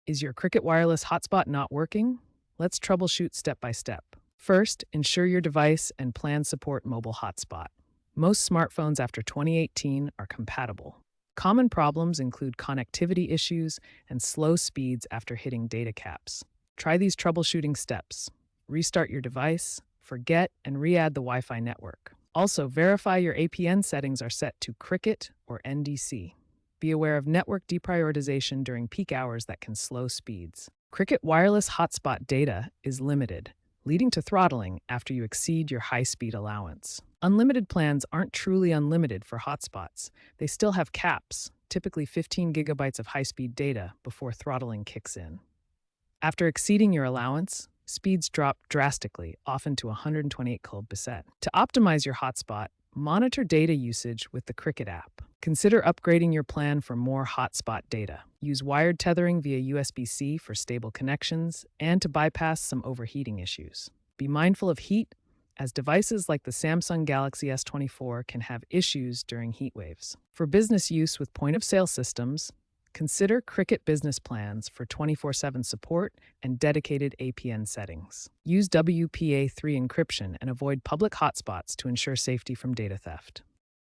Is your Cricket wireless hotspot not working? Let's troubleshoot step by step. First, ensure your device and plan support mobile hotspot. Most smartphones after 2018 are compatible. Common problems include connectivity issues and slow speeds after hitting data caps. Try these troubleshooting steps. Restart your device, forget and re-add the Wi-Fi network. Also, verify your APN settings are set to Cricket or NDC. Be aware of network deprioritization during peak hours that can slow speeds. Cricket wireless hotspot data is limited, leading to throttling after you exceed your high-speed allowance. Unlimited plans aren't truly unlimited for hotspots. They still have caps, typically 15 gigabytes of high-speed data, before throttling kicks in. After exceeding your allowance, speeds drop drastically, often to 128 kbps. To optimize your hotspot, monitor data usage with the Cricket app. Consider upgrading your plan for more hotspot data. Use wired tethering via USB-C for stable connections and to bypass some overheating issues. Be mindful of heat, as devices like the Samsung Galaxy S24 can have issues during heat waves. For business use with point-of-sale systems, consider Cricket Business Plans for 24/7 support and dedicated APN settings. Use WPA3 encryption and avoid public hotspots to ensure safety from data theft.